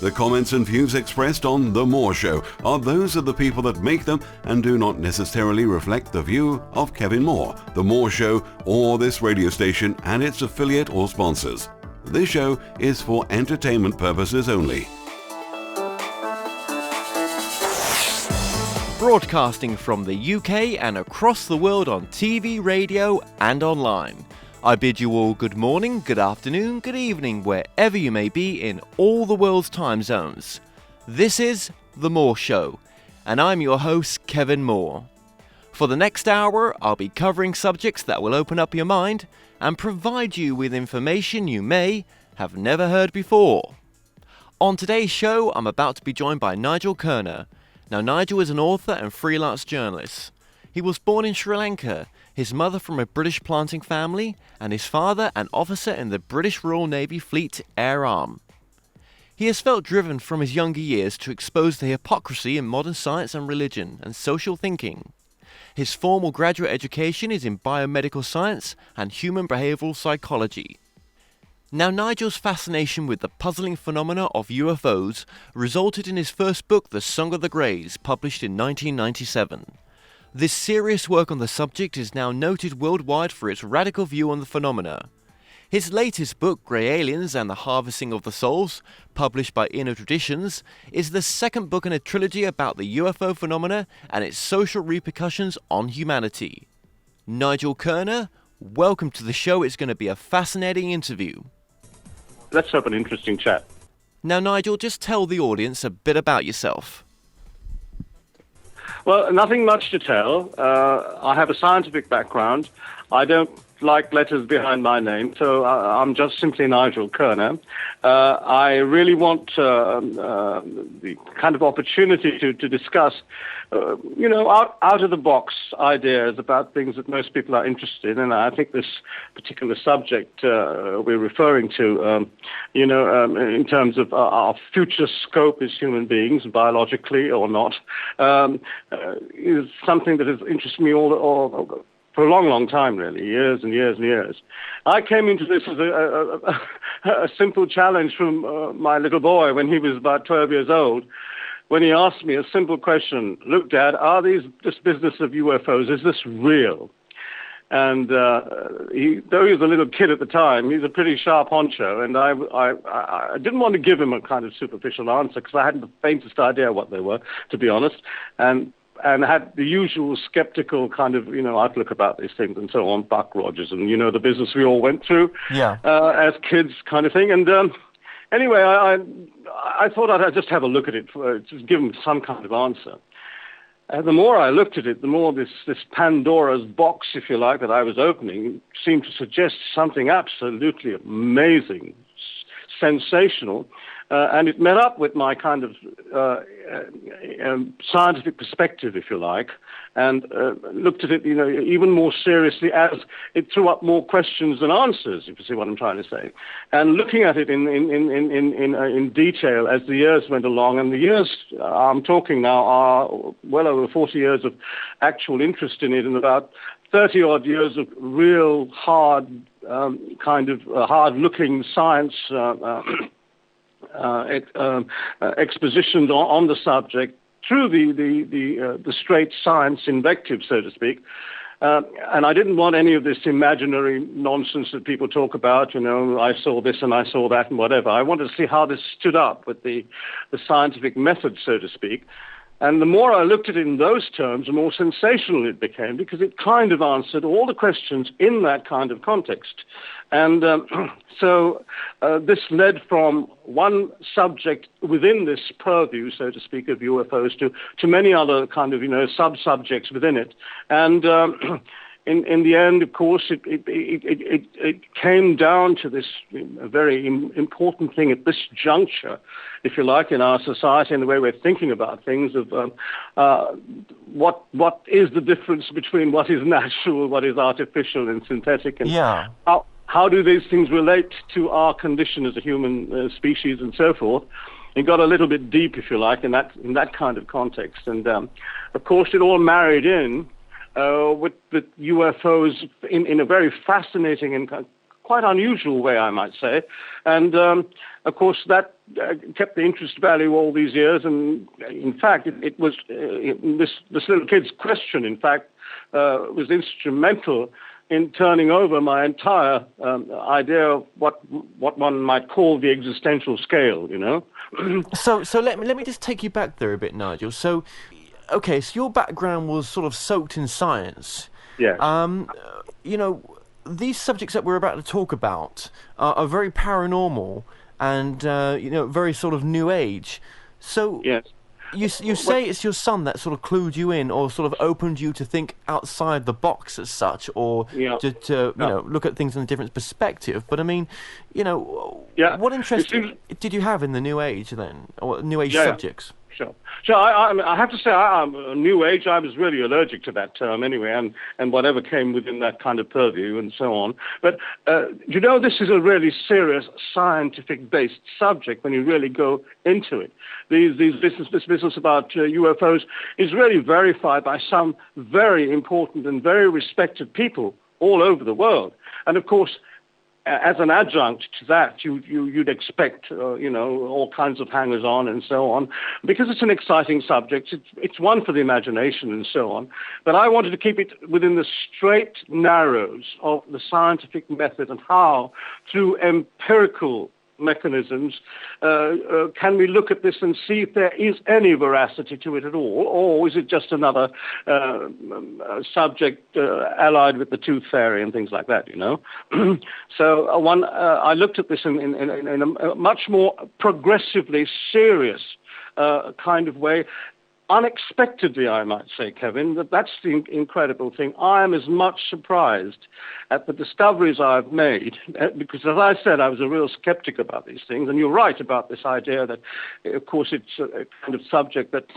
The comments and views expressed on The Moore Show are those of the people that make them and do not necessarily reflect the view of Kevin Moore, The Moore Show, or this radio station and its affiliate or sponsors. This show is for entertainment purposes only. Broadcasting from the UK and across the world on TV, radio and online. I bid you all good morning, good afternoon, good evening, wherever you may be in all the world's time zones. This is The Moore Show, and I'm your host, Kevin Moore. For the next hour, I'll be covering subjects that will open up your mind and provide you with information you may have never heard before. On today's show, I'm about to be joined by Nigel Kerner. Now, Nigel is an author and freelance journalist. He was born in Sri Lanka, his mother from a British planting family, and his father an officer in the British Royal Navy Fleet Air Arm. He has felt driven from his younger years to expose the hypocrisy in modern science and religion and social thinking. His formal graduate education is in biomedical science and human behavioral psychology. Now, Nigel's fascination with the puzzling phenomena of UFOs resulted in his first book, The Song of the Greys, published in 1997. This serious work on the subject is now noted worldwide for its radical view on the phenomena. His latest book, Grey Aliens and the Harvesting of the Souls, published by Inner Traditions, is the second book in a trilogy about the UFO phenomena and its social repercussions on humanity. Nigel Kerner, welcome to the show. It's going to be a fascinating interview. Let's have an interesting chat. Now, Nigel, just tell the audience a bit about yourself. Well, nothing much to tell. I have a scientific background. I don't like letters behind my name, so I'm just simply Nigel Kerner. I really want the kind of opportunity to discuss, out-of-the-box ideas about things that most people are interested in. And I think this particular subject we're referring to, in terms of our future scope as human beings, biologically or not, is something that has interested me all for a long, long time, really, years and years and years. I came into this as a simple challenge from my little boy when he was about 12 years old, when he asked me a simple question: "Look, Dad, this business of UFOs, is this real?" And though he was a little kid at the time, he's a pretty sharp honcho, and I didn't want to give him a kind of superficial answer because I hadn't the faintest idea what they were, to be honest, and had the usual skeptical kind of, outlook about these things and so on, Buck Rogers and, the business we all went through as kids kind of thing. And anyway, I thought I'd just have a look at it, just give him some kind of answer. And the more I looked at it, the more this Pandora's box, if you like, that I was opening seemed to suggest something absolutely amazing, sensational. And it met up with my kind of scientific perspective, if you like, and looked at it, even more seriously as it threw up more questions than answers, if you see what I'm trying to say. And looking at it in detail as the years went along, and the years I'm talking now are well over 40 years of actual interest in it, and about 30-odd years of real hard, hard-looking science expositions on the subject through the straight science invective, so to speak. And I didn't want any of this imaginary nonsense that people talk about, I saw this and I saw that and whatever. I wanted to see how this stood up with the scientific method, so to speak. And the more I looked at it in those terms, the more sensational it became, because it kind of answered all the questions in that kind of context. And so this led from one subject within this purview, so to speak, of UFOs to many other kind of, sub-subjects within it. And in the end, of course, it came down to this very important thing at this juncture, if you like, in our society and the way we're thinking about things, of what is the difference between what is natural, what is artificial and synthetic, and how do these things relate to our condition as a human species and so forth. It got a little bit deep, if you like, in that kind of context. And, of course, it all married in with the UFOs in a very fascinating and quite unusual way, I might say. And, of course, that kept the interest value all these years. And, in fact, it was this little kid's question, in fact, was instrumental in turning over my entire idea of what one might call the existential scale, you know. So let me just take you back there a bit, Nigel. So, okay, so your background was sort of soaked in science. Yes. You know, these subjects that we're about to talk about are very paranormal and you know, very sort of new age. So yes. You say it's your son that sort of clued you in, or sort of opened you to think outside the box as such, or to you know, look at things in a different perspective. But I mean, you know, what interest did you have in the New Age then, or New Age subjects? Sure. So I have to say, I'm New Age. I was really allergic to that term anyway, and whatever came within that kind of purview and so on. But you know, this is a really serious scientific-based subject when you really go into it. This business about UFOs is really verified by some very important and very respected people all over the world. And of course, as an adjunct to that, you'd expect, you know, all kinds of hangers-on and so on, because it's an exciting subject. It's one for the imagination and so on. But I wanted to keep it within the straight narrows of the scientific method and how, through empirical mechanisms, can we look at this and see if there is any veracity to it at all, or is it just another subject allied with the tooth fairy and things like that, you know? So I looked at this in a much more progressively serious kind of way. Unexpectedly, I might say, Kevin, that's the incredible thing. I am as much surprised at the discoveries I've made, because, as I said, I was a real skeptic about these things. And you're right about this idea that, of course, it's a kind of subject that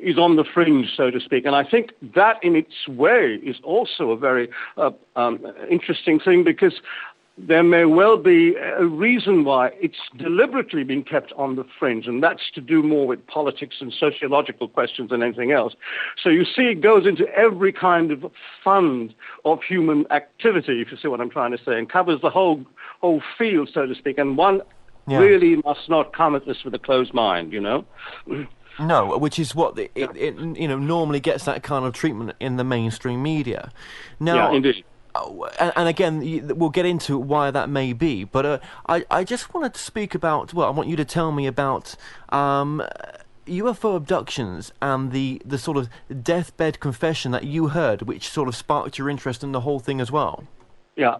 is on the fringe, so to speak. And I think that, in its way, is also a very interesting thing, because there may well be a reason why it's deliberately been kept on the fringe, and that's to do more with politics and sociological questions than anything else. So you see, it goes into every kind of fund of human activity, if you see what I'm trying to say, and covers the whole field, so to speak, and one really must not come at this with a closed mind, you know? No, which is what it you know, normally gets that kind of treatment in the mainstream media. Now, indeed. And again, we'll get into why that may be, but I just wanted to speak about, well, I want you to tell me about UFO abductions and the sort of deathbed confession that you heard, which sort of sparked your interest in the whole thing as well. Yeah.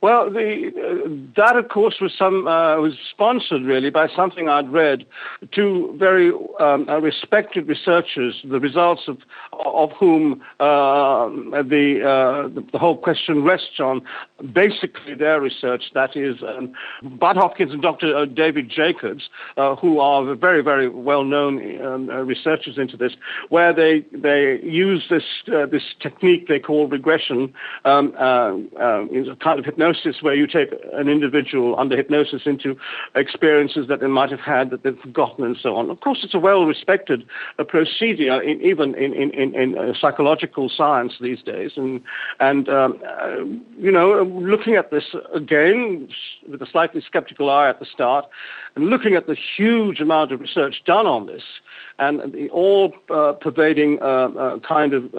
Well, that, of course, was sponsored, really, by something I'd read. Two very respected researchers, the results of whom the whole question rests on, basically their research, that is, Bud Hopkins and Dr. David Jacobs, who are very, very well-known researchers into this, where they use this technique they call regression, is a kind of hypnosis, where you take an individual under hypnosis into experiences that they might have had that they've forgotten and so on. Of course, it's a well-respected procedure even in psychological science these days. And you know, looking at this again with a slightly skeptical eye at the start, and looking at the huge amount of research done on this, and the all-pervading kind of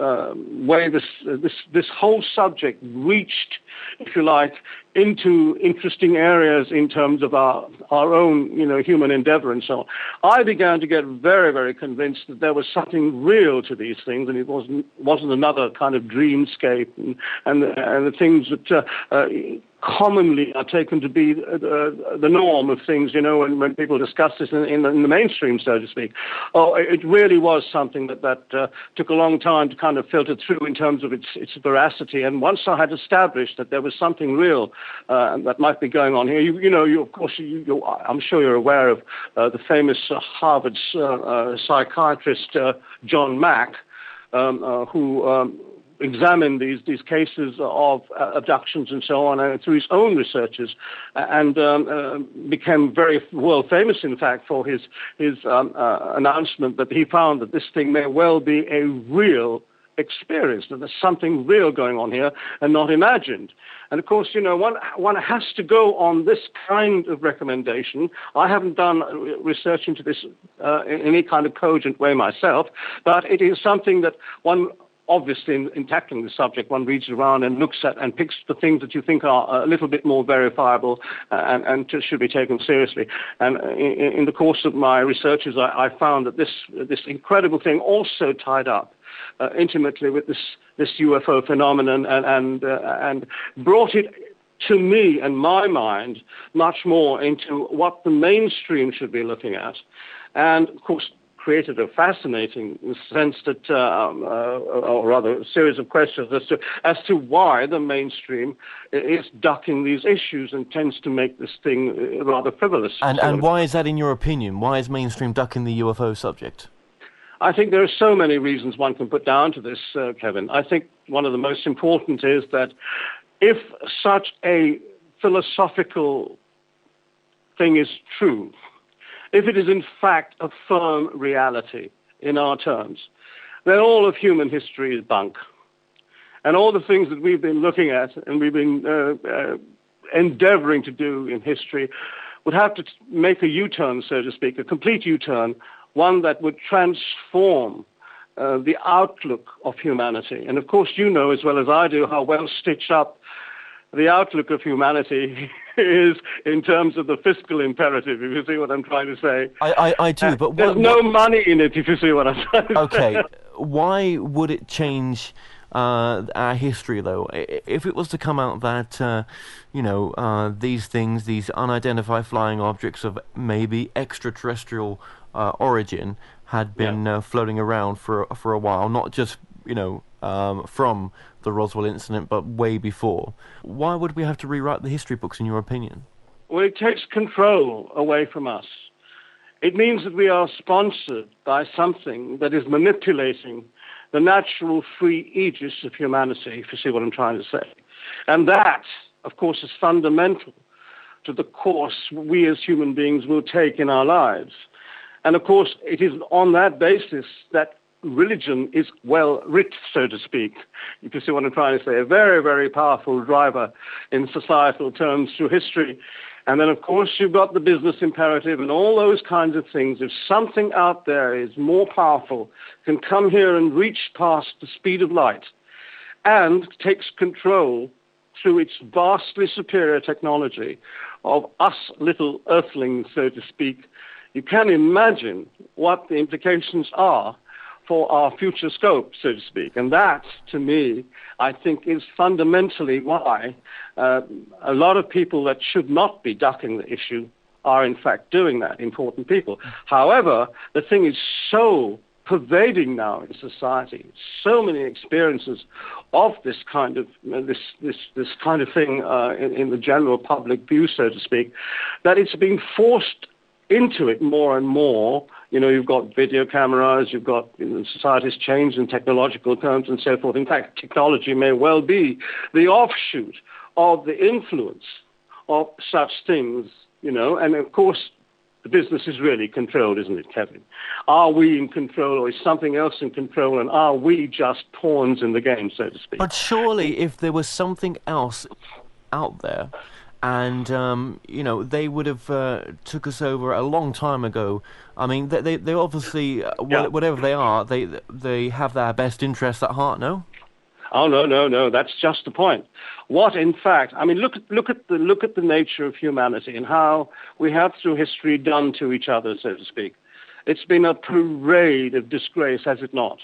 way this whole subject reached, if you like, into interesting areas in terms of our own, you know, human endeavor and so on, I began to get very, very convinced that there was something real to these things, and it wasn't another kind of dreamscape and the things that commonly are taken to be the norm of things, you know, when people discuss this in the mainstream, so to speak. Oh, it really was something that took a long time to kind of filter through in terms of its veracity. And once I had established that there was something real that might be going on here, of course, I'm sure you're aware of the famous Harvard psychiatrist John Mack, who examined these cases of abductions and so on through his own researches, and became very world famous, in fact, for his announcement that he found that this thing may well be a real experienced, that there's something real going on here and not imagined. And of course, one has to go on this kind of recommendation. I haven't done research into this in any kind of cogent way myself, but it is something that one, obviously, in tackling the subject, one reads around and looks at and picks the things that you think are a little bit more verifiable and should be taken seriously. And in the course of my researches, I found that this incredible thing also tied up intimately with this UFO phenomenon and brought it to me and my mind much more into what the mainstream should be looking at. And of course, created a fascinating sense that, or rather, a series of questions as to why the mainstream is ducking these issues and tends to make this thing rather frivolous. And why is that, in your opinion? Why is mainstream ducking the UFO subject? I think there are so many reasons one can put down to this, Kevin. I think one of the most important is that if such a philosophical thing is true, if it is in fact a firm reality in our terms, then all of human history is bunk. And all the things that we've been looking at and we've been endeavoring to do in history would have to make a U-turn, so to speak, a complete U-turn, one that would transform the outlook of humanity. And of course, you know as well as I do how well stitched up the outlook of humanity is in terms of the fiscal imperative, if you see what I'm trying to say. I do, but there's no money in it, if you see what I'm trying to say. Okay, why would it change our history, though? If it was to come out that, these things, these unidentified flying objects of maybe extraterrestrial origin had been floating around for a while, not just, from the Roswell incident, but way before. Why would we have to rewrite the history books, in your opinion? Well, it takes control away from us. It means that we are sponsored by something that is manipulating the natural free aegis of humanity, if you see what I'm trying to say. And that, of course, is fundamental to the course we as human beings will take in our lives. And of course, it is on that basis that religion is well writ, so to speak, if you see what I'm trying to say, a very, very powerful driver in societal terms through history. And then, of course, you've got the business imperative and all those kinds of things. If something out there is more powerful, can come here and reach past the speed of light and takes control through its vastly superior technology of us little earthlings, so to speak, you can imagine what the implications are for our future scope, so to speak. And that, to me, I think is fundamentally why a lot of people that should not be ducking the issue are in fact doing that, important people. However, the thing is so pervading now in society, so many experiences of this kind of this kind of thing in the general public view, so to speak, that it's being forced into it more and more. You've got video cameras, you've got society's changed in technological terms and so forth. In fact, technology may well be the offshoot of the influence of such things, and of course, the business is really controlled, isn't it, Kevin? Are we in control, or is something else in control, and are we just pawns in the game, so to speak? But surely, if there was something else out there, and they would have took us over a long time ago. I mean, they obviously whatever they are, they have their best interests at heart. No. Oh no! That's just the point. What, in fact, I mean, look at the nature of humanity and how we have through history done to each other, so to speak. It's been a parade of disgrace, has it not?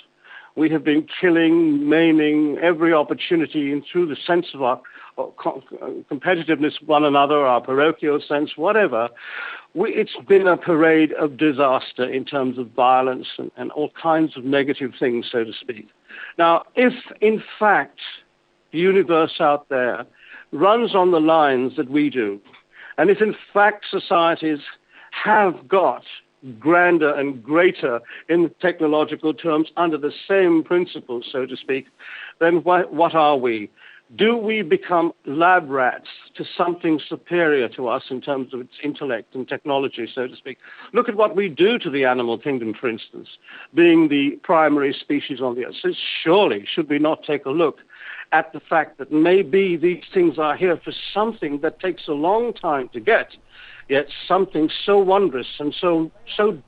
We have been killing, maiming every opportunity, and through the sense of our competitiveness with one another, our parochial sense, whatever. It's been a parade of disaster in terms of violence and all kinds of negative things, so to speak. Now, if in fact the universe out there runs on the lines that we do, and if in fact societies have got grander and greater in technological terms under the same principles, so to speak, then what are we? Do we become lab rats to something superior to us in terms of its intellect and technology, so to speak? Look at what we do to the animal kingdom, for instance, being the primary species on the earth. So surely, should we not take a look at the fact that maybe these things are here for something that takes a long time to get, yet something so wondrous and so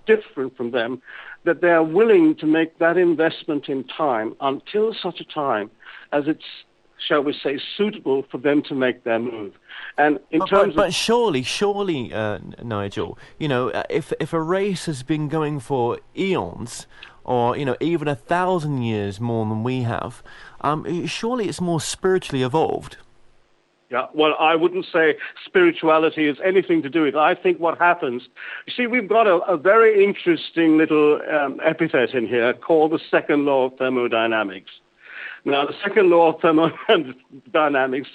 different from them that they are willing to make that investment in time until such a time as it's, shall we say, suitable for them to make their move. And but surely, Nigel, if a race has been going for eons, or even 1,000 years more than we have, surely it's more spiritually evolved. Yeah, well, I wouldn't say spirituality has anything to do with it. I think what happens, you see, we've got a very interesting little epithet in here called the second law of thermodynamics. Now, the second law of thermodynamics,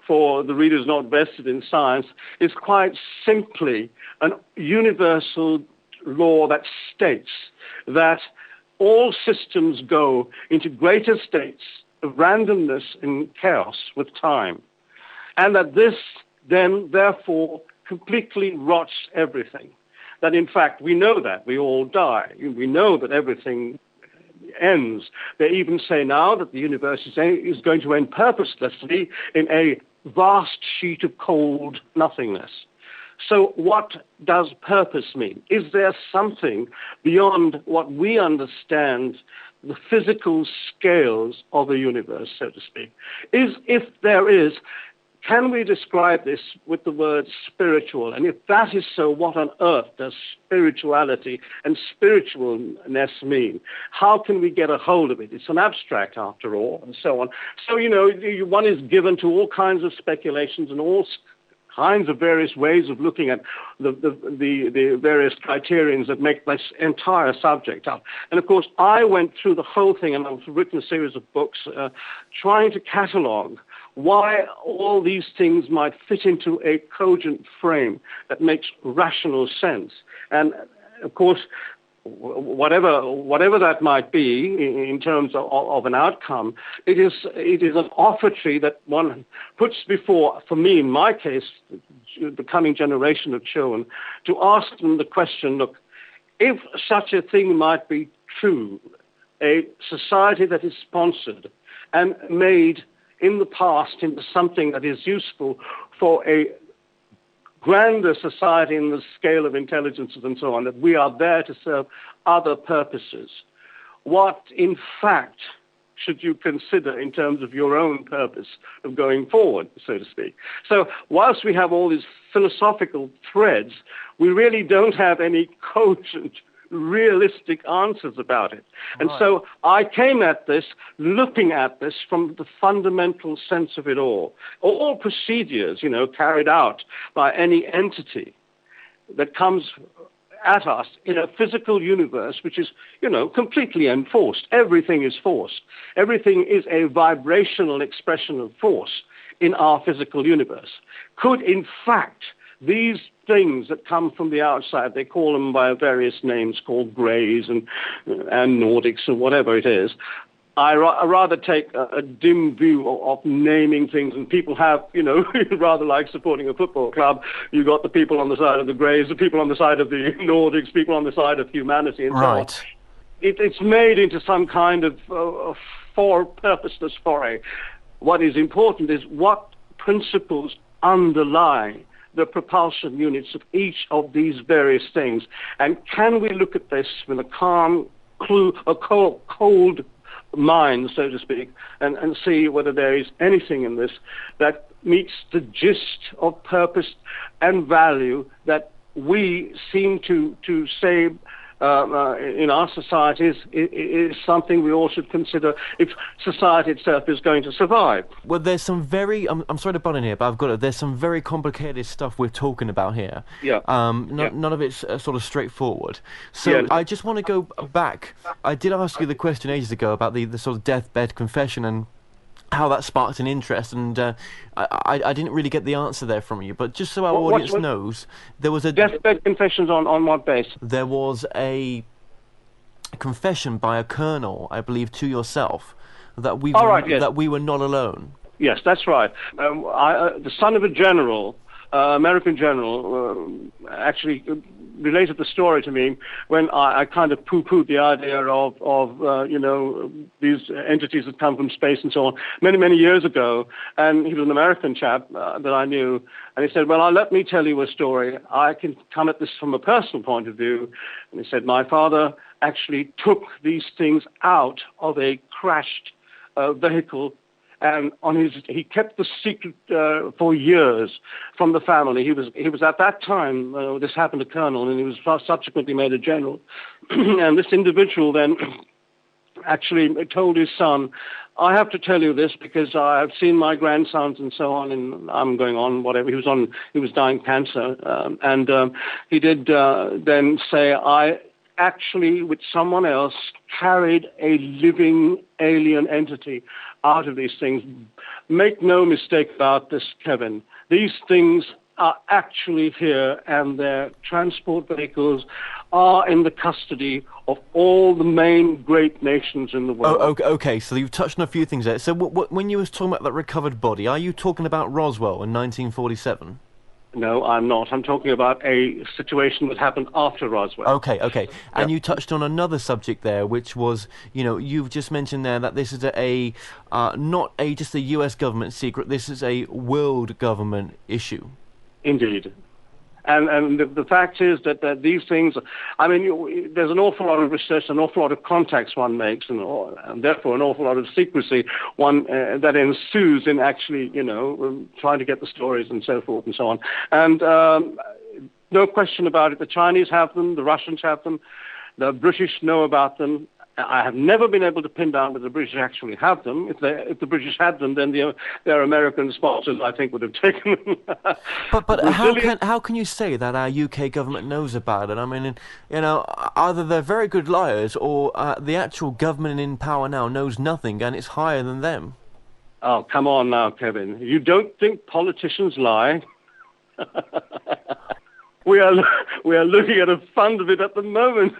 for the readers not vested in science, is quite simply a universal law that states that all systems go into greater states of randomness and chaos with time, and that this then, therefore, completely rots everything. That, in fact, we know that. We all die. We know that everything ends. They even say now that the universe is going to end purposelessly in a vast sheet of cold nothingness. So what does purpose mean? Is there something beyond what we understand, the physical scales of the universe, so to speak? If there is, can we describe this with the word spiritual? And if that is so, what on earth does spirituality and spiritualness mean? How can we get a hold of it? It's an abstract, after all, and so on. So, one is given to all kinds of speculations and all kinds of various ways of looking at the various criterions that make this entire subject up. And, of course, I went through the whole thing, and I've written a series of books trying to catalogue why all these things might fit into a cogent frame that makes rational sense. And, of course, whatever that might be in terms of an outcome, it is an offertory that one puts before, for me, in my case, the coming generation of children, to ask them the question, look, if such a thing might be true, a society that is sponsored and made in the past into something that is useful for a grander society in the scale of intelligences and so on, that we are there to serve other purposes. What, in fact, should you consider in terms of your own purpose of going forward, so to speak? So whilst we have all these philosophical threads, we really don't have any cogent, realistic answers about it. And so I came at this, looking at this from the fundamental sense of it all. All procedures, carried out by any entity that comes at us in a physical universe, which is, completely enforced. Everything is force. Everything is a vibrational expression of force in our physical universe. Could, in fact, these things that come from the outside, they call them by various names called Greys and Nordics and whatever it is, I rather take a dim view of naming things, and people have, rather like supporting a football club, you've got the people on the side of the Greys, the people on the side of the Nordics, people on the side of humanity, and so on. It's made into some kind of purposeless foray. What is important is what principles underlie the propulsion units of each of these various things. And can we look at this with a calm, cold mind, so to speak, and see whether there is anything in this that meets the gist of purpose and value that we seem to say in our societies is something we all should consider if society itself is going to survive. Well, there's some very, I'm sorry to butt in here, but I've got it. There's some very complicated stuff we're talking about here. Yeah. None of it's sort of straightforward. So I just want to go back. I did ask you the question ages ago about the sort of deathbed confession and how that sparked an interest, and I didn't really get the answer there from you. But just so our audience knows, there was a deathbed confessions on what base? There was a confession by a colonel, I believe, to yourself that we were not alone. Yes, that's right. The son of a general, American general, actually related the story to me when I kind of poo-pooed the idea of these entities that come from space and so on many, many years ago. And he was an American chap that I knew. And he said, well, let me tell you a story. I can come at this from a personal point of view. And he said, my father actually took these things out of a crashed vehicle, and he kept the secret for years from the family. He was at that time, this happened to Colonel, and he was subsequently made a general. And this individual then actually told his son, I have to tell you this because I have seen my grandsons and so on, and I'm going on, whatever. He was dying cancer. He did then say, I actually, with someone else, carried a living alien entity out of these things. Make no mistake about this, Kevin. These things are actually here, and their transport vehicles are in the custody of all the main great nations in the world. Oh, okay, so you've touched on a few things there. So when you were talking about that recovered body, are you talking about Roswell in 1947? No, I'm not. I'm talking about a situation that happened after Roswell. Okay. And you touched on another subject there, which was, you've just mentioned there that this is not just a U.S. government secret. This is a world government issue. Indeed. And the fact is that these things, there's an awful lot of research, an awful lot of contacts one makes, and therefore an awful lot of secrecy that ensues in actually, trying to get the stories and so forth and so on. And no question about it, the Chinese have them, the Russians have them, the British know about them. I have never been able to pin down whether the British actually have them. If the British had them, then their American sponsors, I think, would have taken them. But how can you say that our UK government knows about it? I mean, either they're very good liars, or the actual government in power now knows nothing, and it's higher than them. Oh, come on now, Kevin. You don't think politicians lie? We are looking at a fund of it at the moment,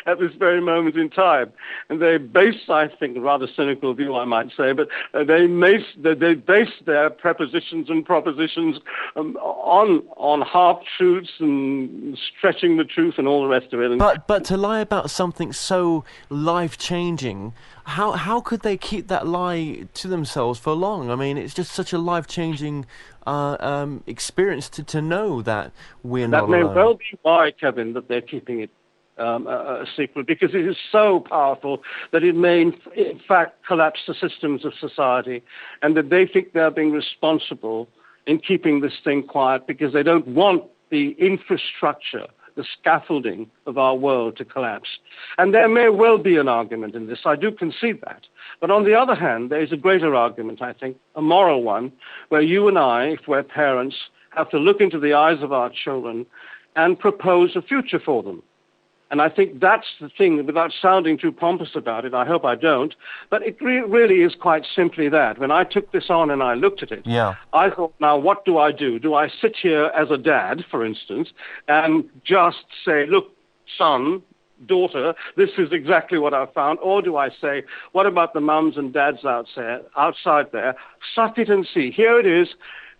at this very moment in time. And they base, I think, a rather cynical view, I might say, but they base their prepositions and propositions on half-truths and stretching the truth and all the rest of it. But to lie about something so life-changing, how could they keep that lie to themselves for long? I mean, it's just such a life-changing experience to know that we're not alone. That may well be why, Kevin, that they're keeping it a secret, because it is so powerful that it may, in fact, collapse the systems of society, and that they think they're being responsible in keeping this thing quiet because they don't want the infrastructure, the scaffolding of our world to collapse. And there may well be an argument in this. I do concede that. But on the other hand, there is a greater argument, I think, a moral one, where you and I, if we're parents, have to look into the eyes of our children and propose a future for them. And I think that's the thing, without sounding too pompous about it, I hope I don't, but it really is quite simply that. When I took this on and I looked at it, I thought, now what do I do? Do I sit here as a dad, for instance, and just say, look, son, daughter, this is exactly what I found? Or do I say, what about the mums and dads outside there? Suck it and see. Here it is.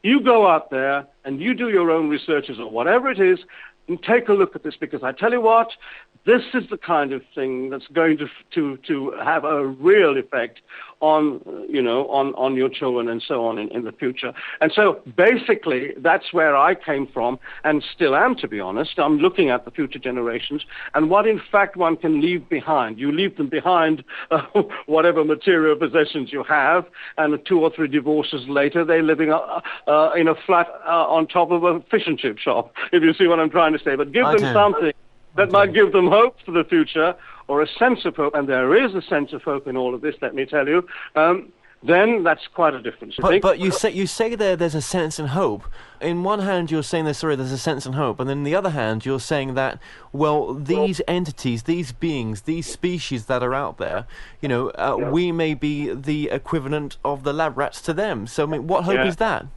You go out there and you do your own researches or whatever it is, and take a look at this, because I tell you what, this is the kind of thing that's going to have a real effect on your children and so on in the future. And so basically that's where I came from and still am, to be honest. I'm looking at the future generations and what in fact one can leave behind. You leave them behind whatever material possessions you have, and 2 or 3 divorces later they're living in a flat on top of a fish and chip shop, if you see what I'm trying to say. But give them something that might give them hope for the future, or a sense of hope, and there is a sense of hope in all of this, let me tell you, then that's quite a difference. But you say there's a sense and hope. In one hand, you're saying there's a sense and hope, and then on the other hand, you're saying that, these entities, these beings, these species that are out there, we may be the equivalent of the lab rats to them. So, I mean, what hope is that?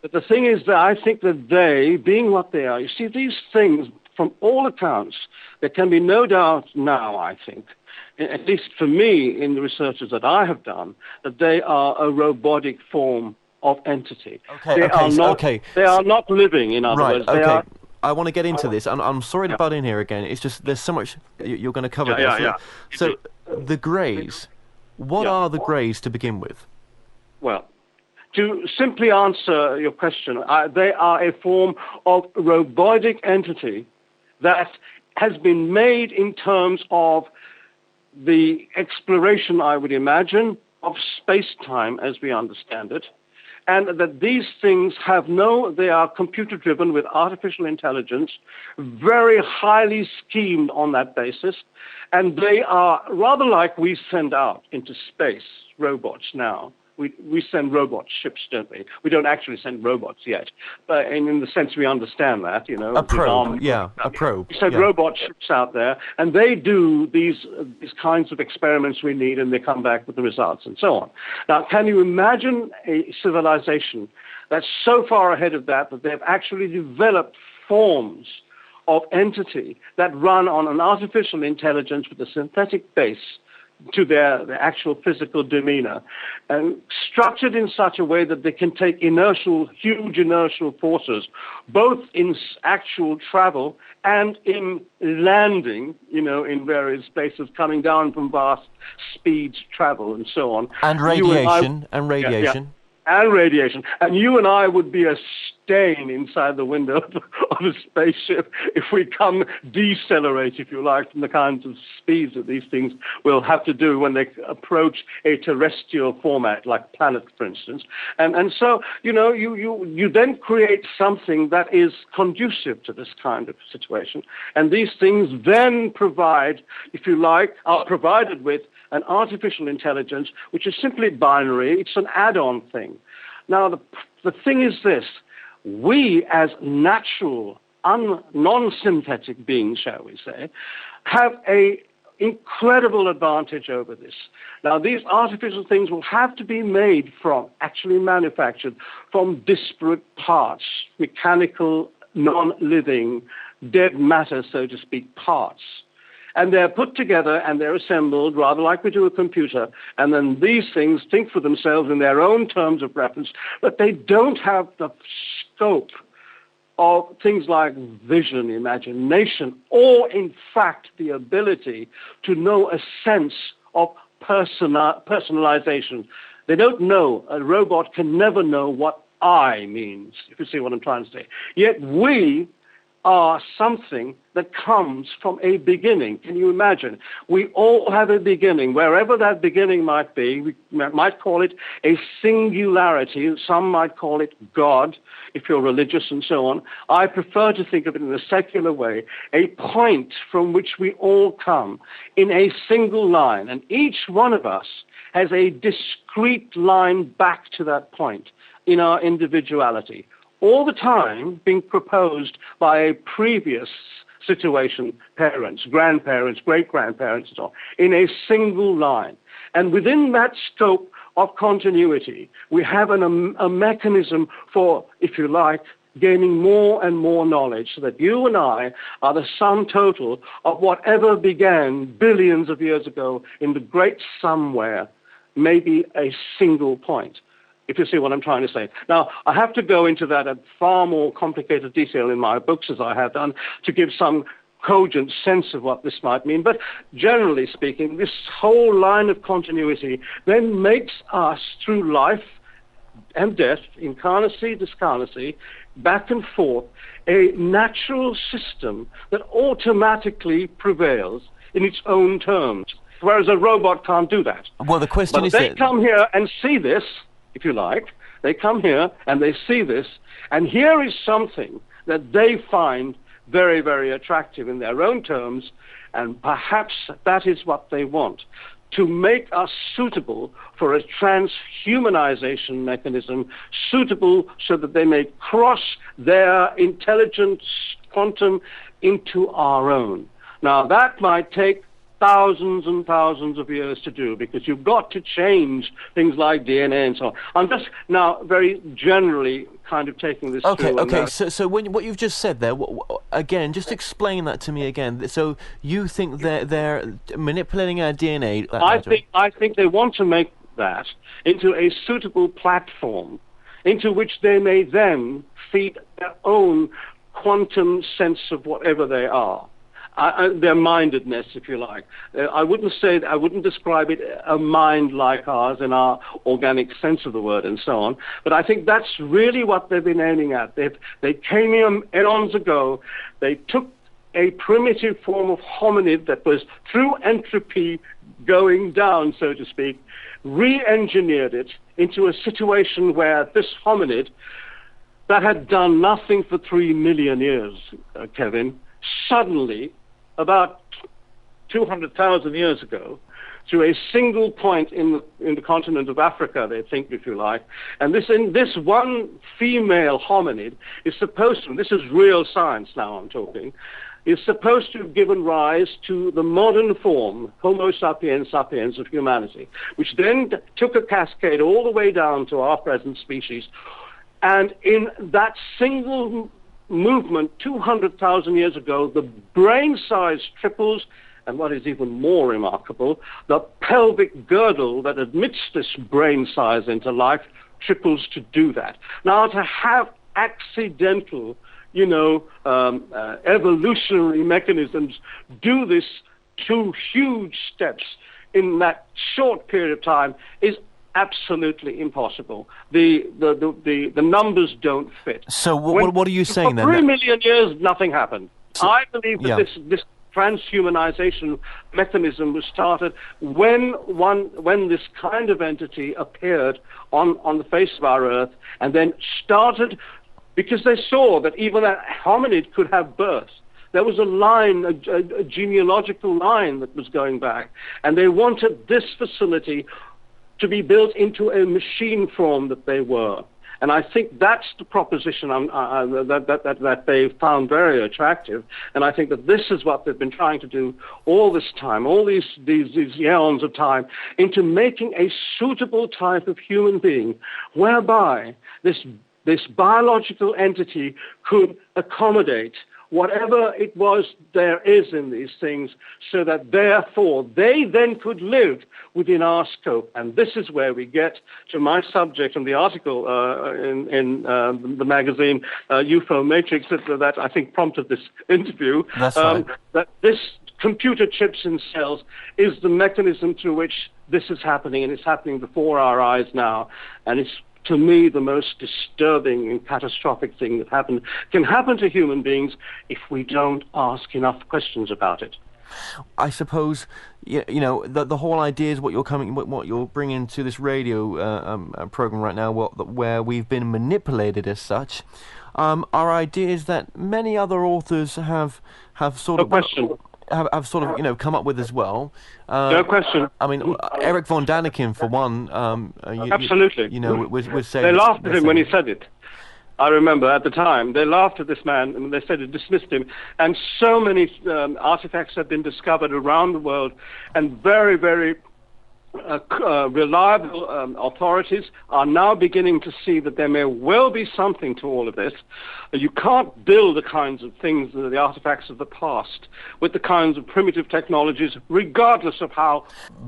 But the thing is that I think that they, being what they are, you see, these things, from all accounts, there can be no doubt now, I think, at least for me in the researches that I have done, that they are a robotic form of entity. Okay, They okay, are not. okay. They are not living. In other Right, words, they okay. are. I want to get into this, and I'm sorry to butt in here again. It's just there's so much you're going to cover there. Yeah. So the Greys, what are the Greys to begin with? Well, to simply answer your question, they are a form of robotic entity that has been made in terms of the exploration, I would imagine, of space-time as we understand it, and that these things they are computer-driven with artificial intelligence, very highly schemed on that basis, and they are rather like we send out into space robots now. We send robot ships, don't we? We don't actually send robots yet, but in the sense we understand that, A probe, a probe. We send robot ships out there, and they do these kinds of experiments we need, and they come back with the results and so on. Now, can you imagine a civilization that's so far ahead of that they've actually developed forms of entity that run on an artificial intelligence with a synthetic base to their actual physical demeanor, and structured in such a way that they can take huge inertial forces, both in actual travel and in landing, in various places, coming down from vast speeds, travel, and so on. And radiation, And radiation. And you and I would be a stain inside the window of a spaceship if we decelerate, if you like, from the kinds of speeds that these things will have to do when they approach a terrestrial format, like planet, for instance. And so, you then create something that is conducive to this kind of situation. And these things then provide, if you like, are provided with an artificial intelligence, which is simply binary. It's an add-on thing. Now, the thing is this. We, as natural, non-synthetic beings, shall we say, have an incredible advantage over this. Now, these artificial things will have to be actually manufactured from disparate parts, mechanical, non-living, dead matter, so to speak, parts. And they're put together and they're assembled rather like we do a computer. And then these things think for themselves in their own terms of reference, but they don't have the scope of things like vision, imagination, or in fact the ability to know a sense of personalization. They don't know. A robot can never know what I means, if you see what I'm trying to say. Yet we are something that comes from a beginning. Can you imagine? We all have a beginning, wherever that beginning might be. We might call it a singularity. Some might call it God, if you're religious and so on. I prefer to think of it in a secular way, a point from which we all come in a single line. And each one of us has a discrete line back to that point in our individuality, all the time being proposed by a previous situation, parents, grandparents, great-grandparents, and so on, in a single line. And within that scope of continuity, we have a mechanism for, if you like, gaining more and more knowledge, so that you and I are the sum total of whatever began billions of years ago in the great somewhere, maybe a single point, if you see what I'm trying to say. Now, I have to go into that at far more complicated detail in my books, as I have done, to give some cogent sense of what this might mean. But generally speaking, this whole line of continuity then makes us, through life and death, incarnacy, discarnacy, back and forth, a natural system that automatically prevails in its own terms, whereas a robot can't do that. Well, the question is, they come here and see this, if you like. They come here and they see this, and here is something that they find very, very attractive in their own terms, and perhaps that is what they want, to make us suitable for a transhumanization mechanism, suitable so that they may cross their intelligence quantum into our own. Now, that might take thousands and thousands of years to do, because you've got to change things like DNA and so on. I'm just now very generally kind of taking this through. Okay. So what you've just said there, again, just explain that to me again. So you think they're manipulating our DNA? I think they want to make that into a suitable platform into which they may then feed their own quantum sense of whatever they are. Their mindedness, if you like. I wouldn't describe it a mind like ours in our organic sense of the word and so on, but I think that's really what they've been aiming at. They came in eons ago, they took a primitive form of hominid that was through entropy going down, so to speak, re-engineered it into a situation where this hominid that had done nothing for 3 million years, Kevin, suddenly, about 200,000 years ago, to a single point in the continent of Africa, they think, if you like, and this one female hominid is supposed to, this is real science now I'm talking, is supposed to have given rise to the modern form, Homo sapiens sapiens, of humanity, which then took a cascade all the way down to our present species. And in that single movement 200,000 years ago, the brain size triples, and what is even more remarkable, the pelvic girdle that admits this brain size into life triples to do that. Now, to have accidental, evolutionary mechanisms do this 2 huge steps in that short period of time is absolutely impossible. The numbers don't fit. So what are you saying then? For 3 million years, nothing happened. So, I believe that this transhumanization mechanism was started when this kind of entity appeared on the face of our Earth, and then started because they saw that even a hominid could have birth. There was a line, a genealogical line that was going back, and they wanted this facility to be built into a machine form that they were. And I think that's the proposition that they found very attractive. And I think that this is what they've been trying to do all this time, all these eons of time, into making a suitable type of human being, whereby this biological entity could accommodate whatever it was there is in these things, so that therefore they then could live within our scope. And this is where we get to my subject and the article in the magazine UFO Matrix that I think prompted this interview. That's right. That this computer chips in cells is the mechanism through which this is happening, and it's happening before our eyes now. And it's, to me, the most disturbing and catastrophic thing that can happen to human beings if we don't ask enough questions about it. I suppose, the whole idea is what you're bringing to this radio program right now, where we've been manipulated as such. Our idea is that many other authors have sort of... No question. Have sort of come up with as well. No question. I mean, Eric von Daniken, for one. Absolutely. Was saying they laughed at him when he said it. I remember at the time they laughed at this man and they said it dismissed him. And so many artifacts have been discovered around the world, and very, very reliable authorities are now beginning to see that there may well be something to all of this. You can't build the kinds of things, the artifacts of the past, with the kinds of primitive technologies, regardless of how...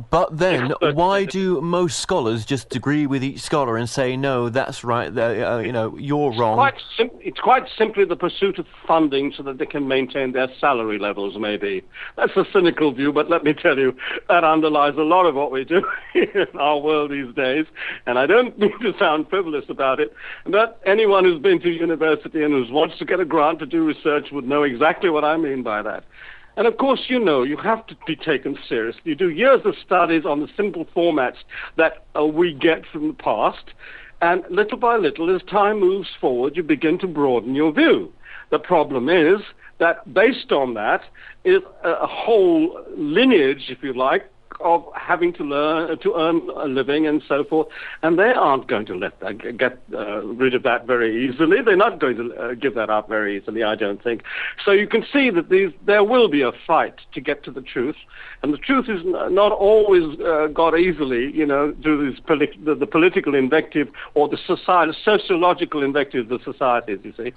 But then, why do most scholars just agree with each scholar and say, no, that's right, you're wrong? It's quite simply the pursuit of funding so that they can maintain their salary levels, maybe. That's a cynical view, but let me tell you, that underlies a lot of what we do in our world these days, and I don't mean to sound frivolous about it, but anyone who's been to university and who wants to get a grant to do research would know exactly what I mean by that. And of course, you have to be taken seriously. You do years of studies on the simple formats that we get from the past, and little by little, as time moves forward, you begin to broaden your view. The problem is that based on that is a whole lineage, if you like, of having to learn to earn a living and so forth, and they aren't going to let that get rid of that very easily. They're not going to give that up very easily, I don't think. So you can see that there will be a fight to get to the truth, and the truth is not always got easily, through the political invective or the sociological invective of the societies. You see,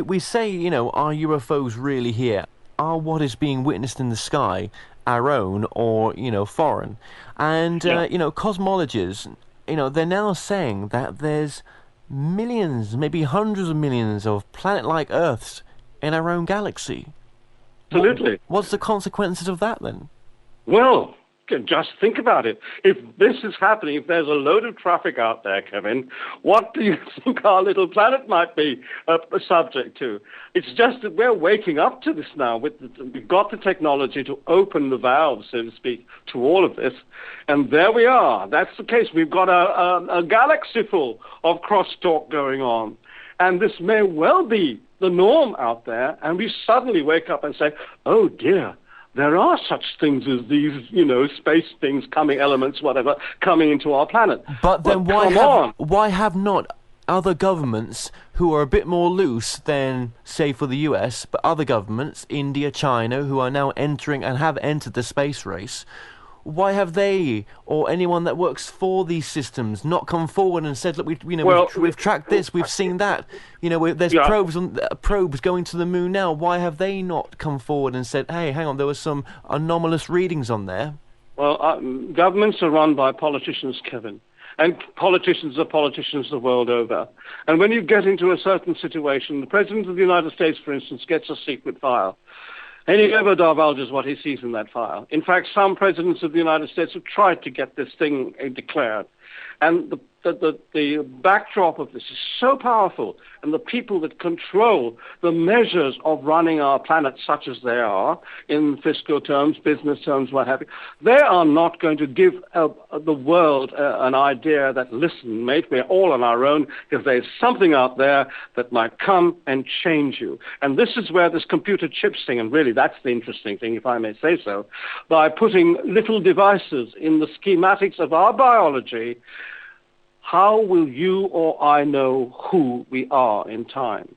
we say, are UFOs really here? Are what is being witnessed in the sky our own or foreign? And cosmologists, they're now saying that there's millions, maybe hundreds of millions of planet-like Earths in our own galaxy. Absolutely. What's the consequences of that then? Well, just think about it. If this is happening, if there's a load of traffic out there, Kevin, what do you think our little planet might be subject to? It's just that we're waking up to this now. We've got the technology to open the valves, so to speak, to all of this. And there we are. That's the case. We've got a galaxy full of crosstalk going on. And this may well be the norm out there. And we suddenly wake up and say, oh, dear. There are such things as these, space things coming, elements, whatever, coming into our planet. But then why have not other governments who are a bit more loose than, say, for the US, but other governments, India, China, who are now entering and have entered the space race, why have they, or anyone that works for these systems, not come forward and said, look, we've tracked this, we've seen that, there's probes going to the moon now. Why have they not come forward and said, hey, hang on, there were some anomalous readings on there? Well, governments are run by politicians, Kevin, and politicians are politicians the world over. And when you get into a certain situation, the President of the United States, for instance, gets a secret file. And he never divulges what he sees in that file. In fact, some presidents of the United States have tried to get this thing declared. And the backdrop of this is so powerful, and the people that control the measures of running our planet, such as they are, in fiscal terms, business terms, what have you, they are not going to give the world an idea that, listen, mate, we're all on our own, because there's something out there that might come and change you. And this is where this computer chips thing, and really that's the interesting thing, if I may say so, by putting little devices in the schematics of our biology. How will you or I know who we are in time?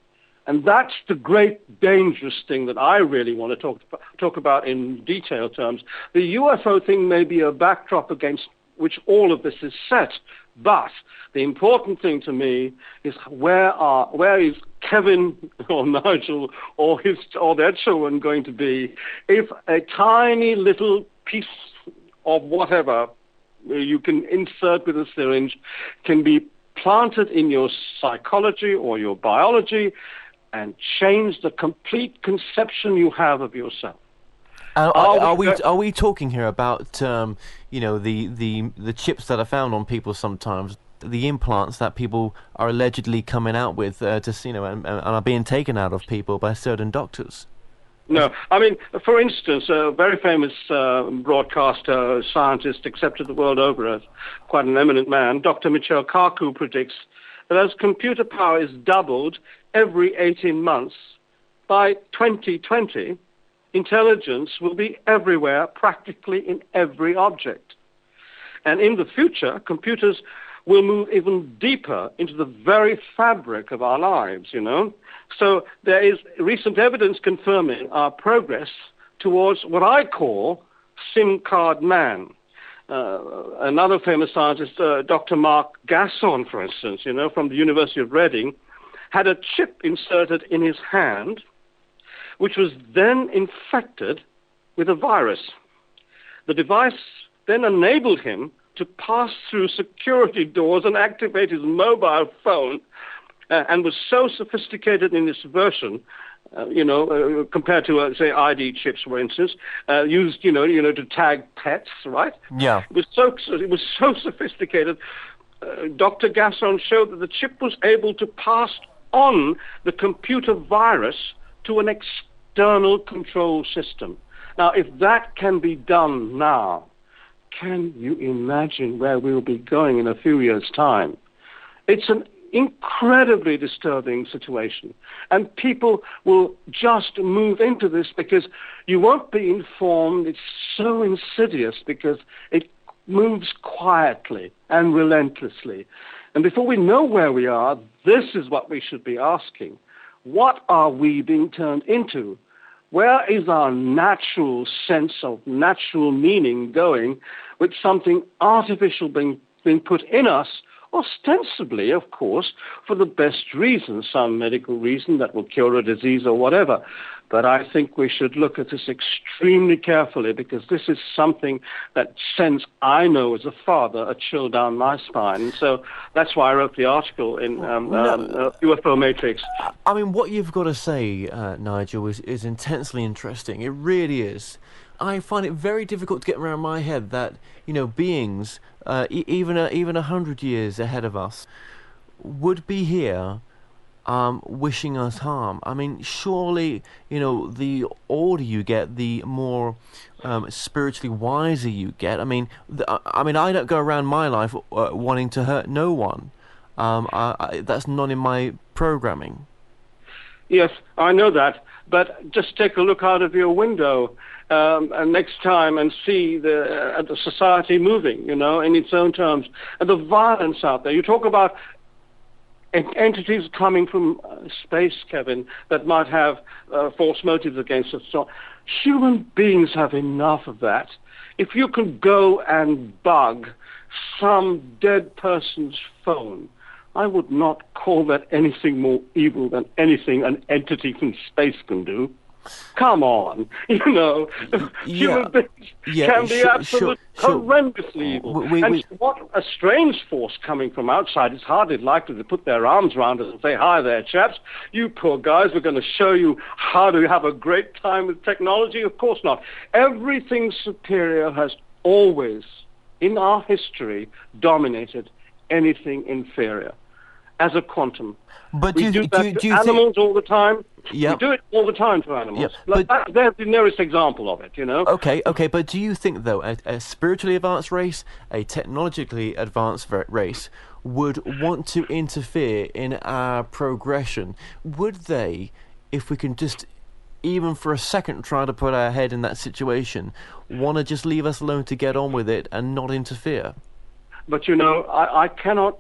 And that's the great dangerous thing that I really want to talk about in detail terms. The UFO thing may be a backdrop against which all of this is set, but the important thing to me is where is Kevin or Nigel or their children going to be if a tiny little piece of whatever you can insert with a syringe can be planted in your psychology or your biology and change the complete conception you have of yourself. Are we talking here about the chips that are found on people sometimes, the implants that people are allegedly coming out with and are being taken out of people by certain doctors? No, I mean, for instance, a very famous broadcaster, scientist, accepted the world over as quite an eminent man, Dr. Michio Kaku, predicts that as computer power is doubled every 18 months, by 2020, intelligence will be everywhere, practically in every object. And in the future, computers will move even deeper into the very fabric of our lives, So there is recent evidence confirming our progress towards what I call SIM card man. Another famous scientist, Dr. Mark Gasson, for instance, from the University of Reading, had a chip inserted in his hand, which was then infected with a virus. The device then enabled him to pass through security doors and activate his mobile phone, and was so sophisticated in this version, compared to, say, ID chips, for instance, used, to tag pets, right? Yeah. It was so sophisticated. Dr. Gasson showed that the chip was able to pass on the computer virus to an external control system. Now, if that can be done now, can you imagine where we'll be going in a few years' time? It's an incredibly disturbing situation. And people will just move into this because you won't be informed. It's so insidious because it moves quietly and relentlessly. And before we know where we are, this is what we should be asking. What are we being turned into? Where is our natural sense of natural meaning going with something artificial being put in us, ostensibly, of course, for the best reason, some medical reason that will cure a disease or whatever. But I think we should look at this extremely carefully, because this is something that sends, I know as a father, a chill down my spine. And so that's why I wrote the article in UFO Matrix. I mean, what you've got to say, Nigel, is intensely interesting. It really is. I find it very difficult to get around my head that, beings, even 100 years ahead of us, would be here wishing us harm. I mean, surely, the older you get, the more spiritually wiser you get. I mean, I don't go around my life wanting to hurt no one. That's not in my programming. Yes, I know that. But just take a look out of your window next time and see the society moving, in its own terms. And the violence out there. You talk about entities coming from space, Kevin, that might have false motives against us. So human beings have enough of that. If you can go and bug some dead person's phone, I would not call that anything more evil than anything an entity from space can do. Come on, human beings can be absolutely horrendously evil. And what a strange force coming from outside is hardly likely to put their arms around us and say, "Hi there, chaps. You poor guys, we're going to show you how to have a great time with technology." Of course not. Everything superior has always, in our history, dominated anything inferior. As a quantum. But we do that to animals all the time. Yep. We do it all the time to animals. Yep. They're the nearest example of it, Okay, but do you think, though, a spiritually advanced race, a technologically advanced race, would want to interfere in our progression? Would they, if we can just, even for a second, try to put our head in that situation, want to just leave us alone to get on with it and not interfere? But, I cannot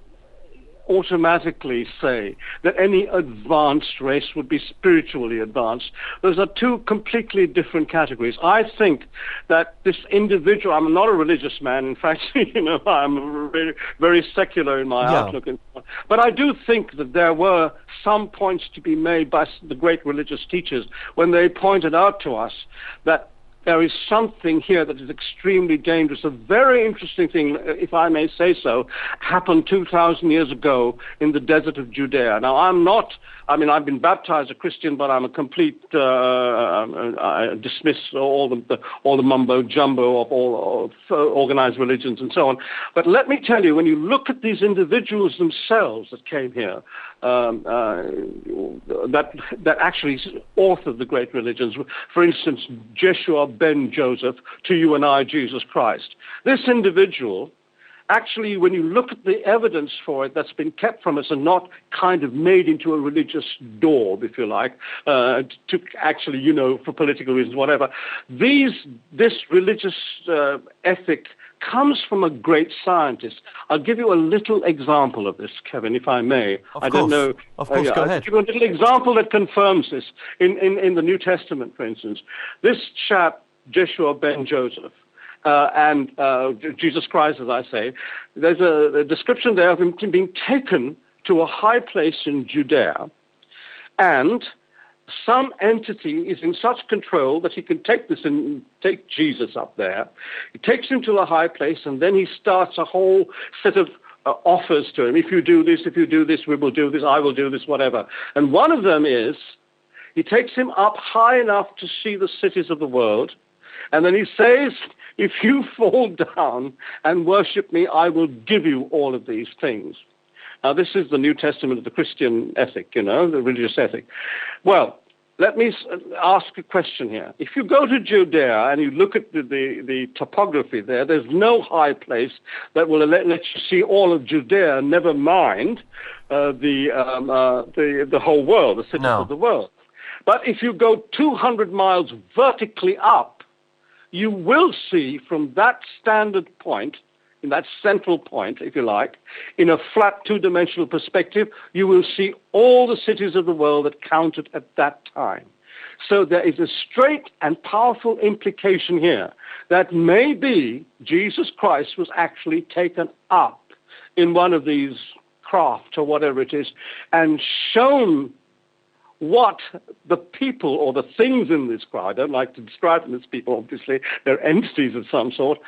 automatically say that any advanced race would be spiritually advanced. Those are two completely different categories. I think that this individual, I'm not a religious man, in fact, I'm very, very secular in my outlook, but I do think that there were some points to be made by the great religious teachers when they pointed out to us that there is something here that is extremely dangerous. A very interesting thing, if I may say so, happened 2,000 years ago in the desert of Judea. Now, I've been baptized a Christian, but I'm a complete, I dismiss all the mumbo-jumbo of all organized religions and so on. But let me tell you, when you look at these individuals themselves that came here, that actually authored the great religions. For instance, Jeshua ben Joseph, to you and I, Jesus Christ. This individual, actually, when you look at the evidence for it that's been kept from us and not kind of made into a religious daub, if you like, to actually, for political reasons, whatever, this religious ethic comes from a great scientist. I'll give you a little example of this, Kevin, if I may. I don't know. Of course, go ahead. I'll give you a little example that confirms this. In the New Testament, for instance, this chap, Jeshua ben Joseph, and Jesus Christ, as I say, there's a description there of him being taken to a high place in Judea, and some entity is in such control that he can take Jesus up there. He takes him to a high place, and then he starts a whole set of offers to him. If you do this, we will do this, I will do this, whatever. And one of them is, he takes him up high enough to see the cities of the world, and then he says, if you fall down and worship me, I will give you all of these things. Now, this is the New Testament of the Christian ethic, the religious ethic. Well, let me ask a question here. If you go to Judea and you look at the topography there's no high place that will let you see all of Judea, never mind the whole world, the cities of the world. But if you go 200 miles vertically up, you will see from that standard point, in that central point, if you like, in a flat two-dimensional perspective, you will see all the cities of the world that counted at that time. So there is a straight and powerful implication here that maybe Jesus Christ was actually taken up in one of these craft or whatever it is and shown what the people or the things in this crowd, I don't like to describe them as people, obviously, they're entities of some sort,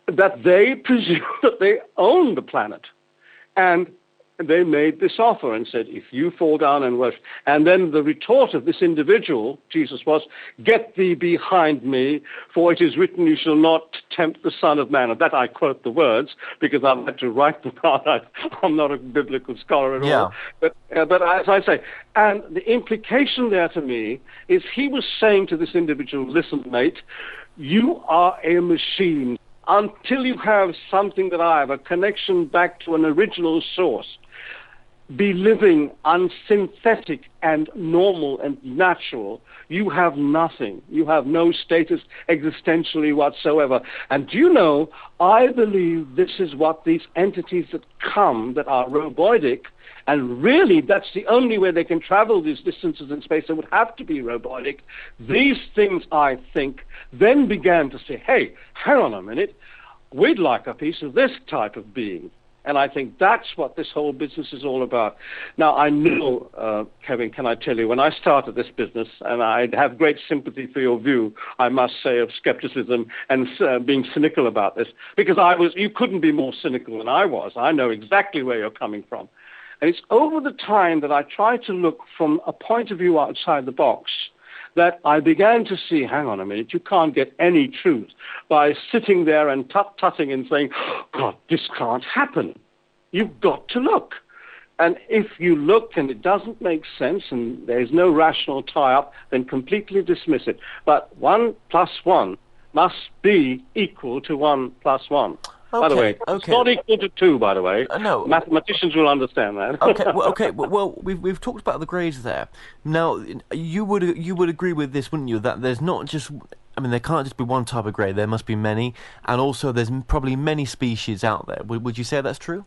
that they presume that they own the planet. And they made this offer and said, if you fall down and worship. And then the retort of this individual, Jesus, was, get thee behind me, for it is written, you shall not tempt the Son of Man. And that I quote the words, because I've had to write them out. I'm not a biblical scholar at all. But as I say, and the implication there to me is he was saying to this individual, listen, mate, you are a machine. Until you have something that I have, a connection back to an original source, be living unsynthetic and normal and natural, you have nothing. You have no status existentially whatsoever. And do you know, I believe this is what these entities that come that are robotic, and really that's the only way they can travel these distances in space, they would have to be robotic. These things, I think, then began to say, hey, hang on a minute, we'd like a piece of this type of being. And I think that's what this whole business is all about. Now, I know, Kevin, can I tell you, when I started this business, and I have great sympathy for your view, I must say, of skepticism and being cynical about this, because you couldn't be more cynical than I was. I know exactly where you're coming from. And it's over the time that I try to look from a point of view outside the box that I began to see, hang on a minute, you can't get any truth by sitting there and tut-tutting and saying, God, this can't happen. You've got to look. And if you look and it doesn't make sense and there's no rational tie-up, then completely dismiss it. But 1 + 1 must be equal to 1 + 1. Okay, by the way, it's not equal to 2, by the way. No. Mathematicians will understand that. Okay. Well, we've talked about the grades there. Now, you would agree with this, wouldn't you? That there's not just, I mean, there can't just be one type of grade. There must be many, and also there's probably many species out there. Would you say that's true?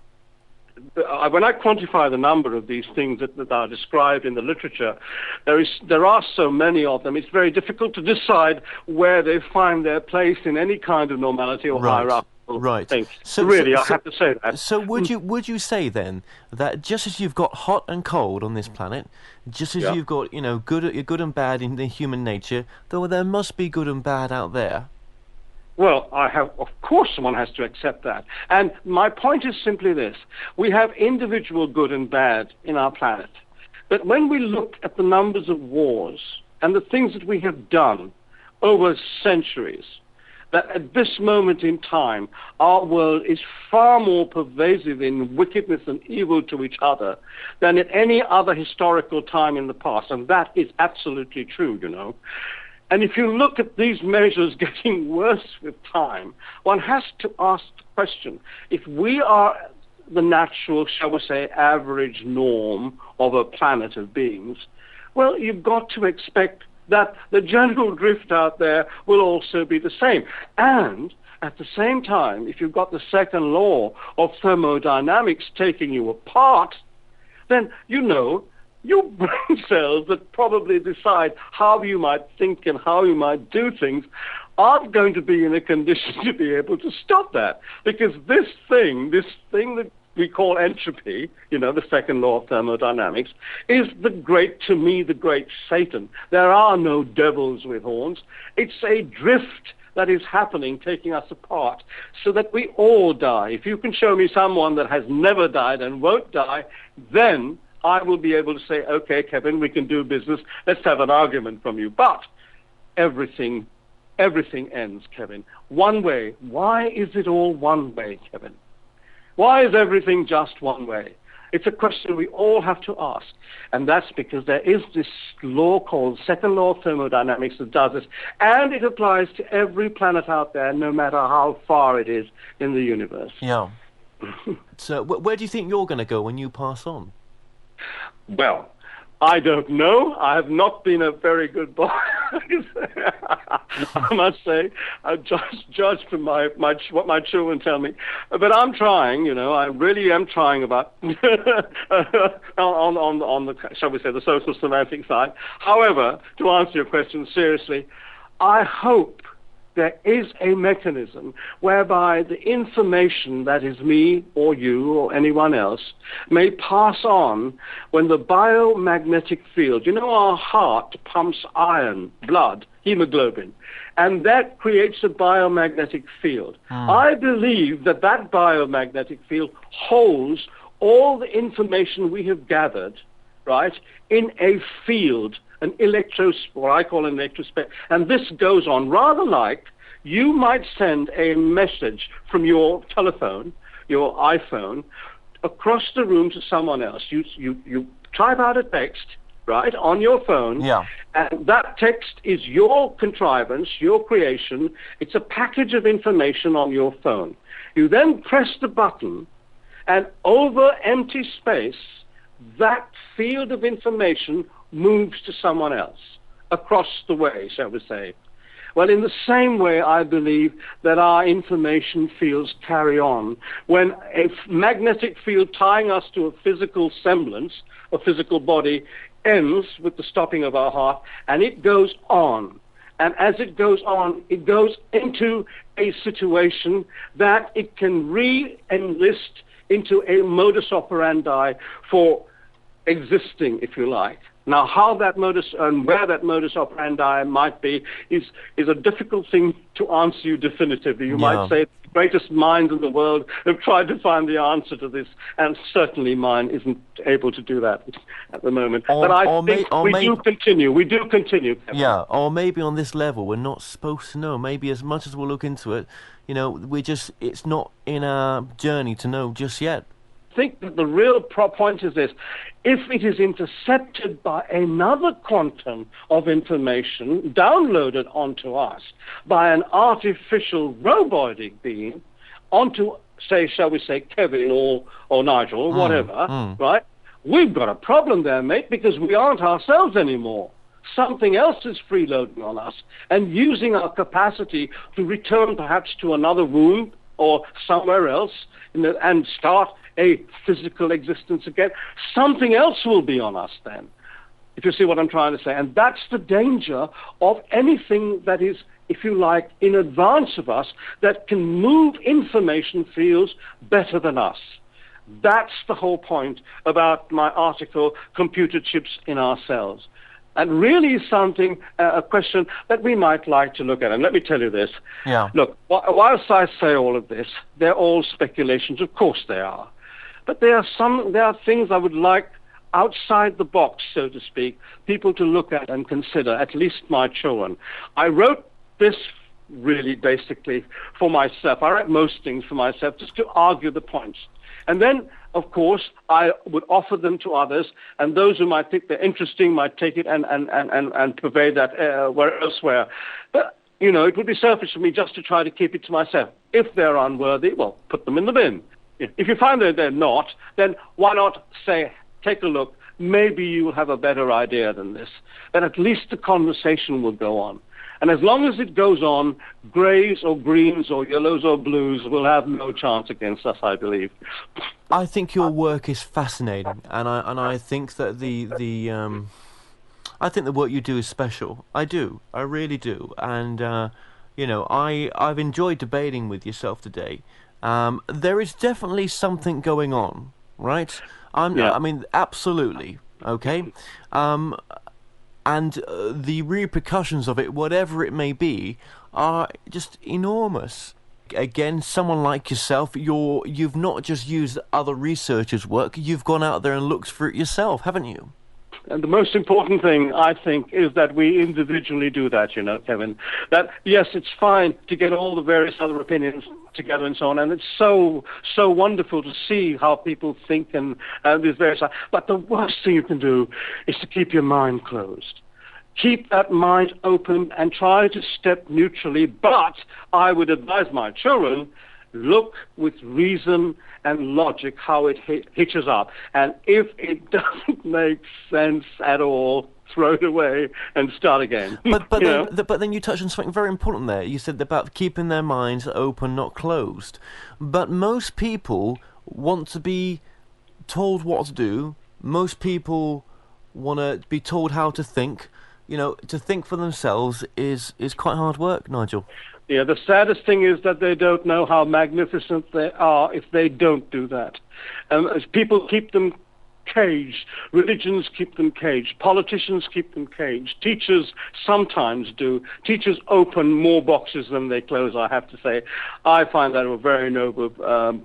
When I quantify the number of these things that are described in the literature, there are so many of them. It's very difficult to decide where they find their place in any kind of normality or hierarchy. Right. So really, I have to say that. So would you say then that just as you've got hot and cold on this planet, just as you've got good and bad in the human nature, though there must be good and bad out there? Well, of course one has to accept that. And my point is simply this. We have individual good and bad in our planet. But when we look at the numbers of wars and the things that we have done over centuries, that at this moment in time, our world is far more pervasive in wickedness and evil to each other than at any other historical time in the past. And that is absolutely true, And if you look at these measures getting worse with time, one has to ask the question, if we are the natural, shall we say, average norm of a planet of beings, well, you've got to expect that the general drift out there will also be the same. And at the same time, if you've got the second law of thermodynamics taking you apart, then your brain cells that probably decide how you might think and how you might do things aren't going to be in a condition to be able to stop that. Because this thing that we call entropy, the second law of thermodynamics, is the great Satan. There are no devils with horns. It's a drift that is happening, taking us apart, so that we all die. If you can show me someone that has never died and won't die, then I will be able to say, okay, Kevin, we can do business. Let's have an argument from you. But everything ends, Kevin. One way. Why is it all one way, Kevin? Why is everything just one way? It's a question we all have to ask. And that's because there is this law called second law of thermodynamics that does this. And it applies to every planet out there, no matter how far it is in the universe. Yeah. So where do you think you're going to go when you pass on? Well, I don't know. I have not been a very good boy. I must say, I just judge from what my children tell me. But I'm trying, I really am trying about on the, shall we say, the social semantic side. However, to answer your question seriously, I hope there is a mechanism whereby the information that is me or you or anyone else may pass on when the biomagnetic field, our heart pumps iron, blood, hemoglobin, and that creates a biomagnetic field. I believe that biomagnetic field holds all the information we have gathered, right, in a field, what I call an electrospec. And this goes on rather like you might send a message from your telephone, your iPhone, across the room to someone else. You type out a text, right, on your phone, and that text is your contrivance, your creation. It's a package of information on your phone. You then press the button, and over empty space, that field of information moves to someone else, across the way, shall we say. Well, in the same way, I believe that our information fields carry on. When a magnetic field tying us to a physical semblance, a physical body, ends with the stopping of our heart, and it goes on. And as it goes on, it goes into a situation that it can re-enlist into a modus operandi for existing, if you like. Now, how that modus and where that modus operandi might be is a difficult thing to answer you definitively. You might say the greatest minds in the world have tried to find the answer to this, and certainly mine isn't able to do that at the moment. But I think we do continue. We do continue. Kevin. Yeah, or maybe on this level we're not supposed to know. Maybe as much as we'll look into it, it's not in our journey to know just yet. I think that the real point is this: if it is intercepted by another quantum of information downloaded onto us by an artificial robotic being onto, shall we say, Kevin or Nigel or whatever, right? We've got a problem there, mate, because we aren't ourselves anymore. Something else is freeloading on us and using our capacity to return perhaps to another room or somewhere else and start a physical existence again. Something else will be on us then, if you see what I'm trying to say. And that's the danger of anything that is, if you like, in advance of us, that can move information fields better than us. That's the whole point about my article, Computer Chips in Our Cells. And really something, a question that we might like to look at. And let me tell you this. Look, whilst I say all of this, they're all speculations. Of course they are. But there are things I would like outside the box, so to speak, people to look at and consider, at least my children. I wrote this really basically for myself. I write most things for myself just to argue the points. And then, of course, I would offer them to others, and those who might think they're interesting might take it and pervade that elsewhere. But, it would be selfish for me just to try to keep it to myself. If they're unworthy, well, put them in the bin. If you find that they're not, then why not say, take a look, maybe you will have a better idea than this. Then at least the conversation will go on. And as long as it goes on, greys or greens or yellows or blues will have no chance against us, I believe. I think your work is fascinating, and I think that I think the work you do is special. I do. I really do. And I've enjoyed debating with yourself today. There is definitely something going on, right? I mean, absolutely. Okay. And the repercussions of it, whatever it may be, are just enormous. Again, someone like yourself, you've not just used other researchers' work, you've gone out there and looked for it yourself, haven't you? And the most important thing, I think, is that we individually do that, Kevin. That, yes, it's fine to get all the various other opinions together and so on, and it's so wonderful to see how people think and these various... But the worst thing you can do is to keep your mind closed. Keep that mind open and try to step neutrally, but I would advise my children, look with reason and logic how it hitches up. And if it doesn't make sense at all, throw it away and start again. But then you touched on something very important there. You said about keeping their minds open, not closed. But most people want to be told what to do. Most people want to be told how to think. to think for themselves is quite hard work, Nigel. Yeah, the saddest thing is that they don't know how magnificent they are if they don't do that. As people keep them caged, religions keep them caged, politicians keep them caged, teachers sometimes do. Teachers open more boxes than they close, I have to say. I find that a very noble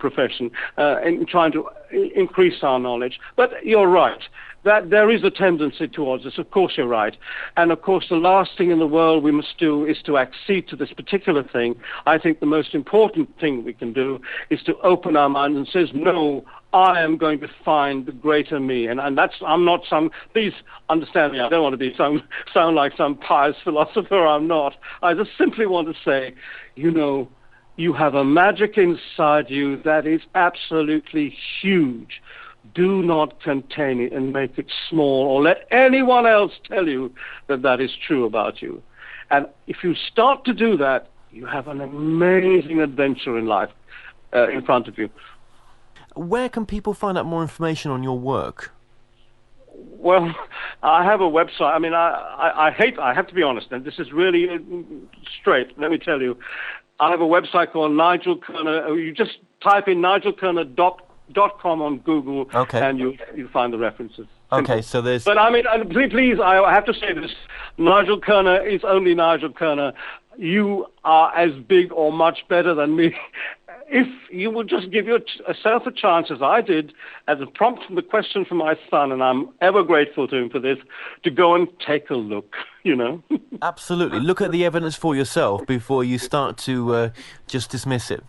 profession in trying to increase our knowledge. But you're right, that there is a tendency towards this. Of course, you're right. And of course, the last thing in the world we must do is to accede to this particular thing. I think the most important thing we can do is to open our minds and says, no, I am going to find the greater me. And that's, I'm not some, please understand me, I don't want to sound like some pious philosopher, I'm not. I just simply want to say, you have a magic inside you that is absolutely huge. Do not contain it and make it small or let anyone else tell you that that is true about you. And if you start to do that, you have an amazing adventure in life in front of you. Where can people find out more information on your work? Well, I have a website. I mean, I have to be honest, and this is really straight, let me tell you. I have a website called Nigel Kerner. You just type in nigelkerner.com on Google, and you find the references. Okay, so there's... But I mean, please, I have to say this. Nigel Kerner is only Nigel Kerner. You are as big or much better than me. If you will just give yourself a chance, as I did, as a prompt from the question from my son, and I'm ever grateful to him for this, to go and take a look, Absolutely. Look at the evidence for yourself before you start to just dismiss it.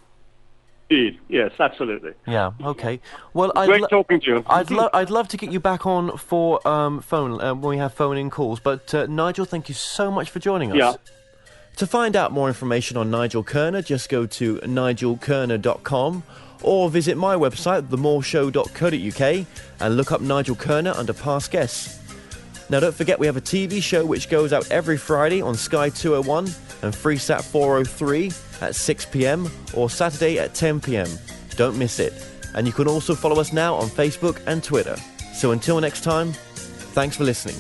Indeed. Yes, absolutely. Yeah, okay. Well, great talking to you. I'd love to get you back on for phone when we have phone-in calls, but Nigel, thank you so much for joining us. Yeah. To find out more information on Nigel Kerner, just go to nigelkerner.com or visit my website, themoreshow.co.uk, and look up Nigel Kerner under past guests. Now, don't forget we have a TV show which goes out every Friday on Sky 201 and Freesat 403 at 6 p.m. or Saturday at 10 p.m. Don't miss it. And you can also follow us now on Facebook and Twitter. So until next time, thanks for listening.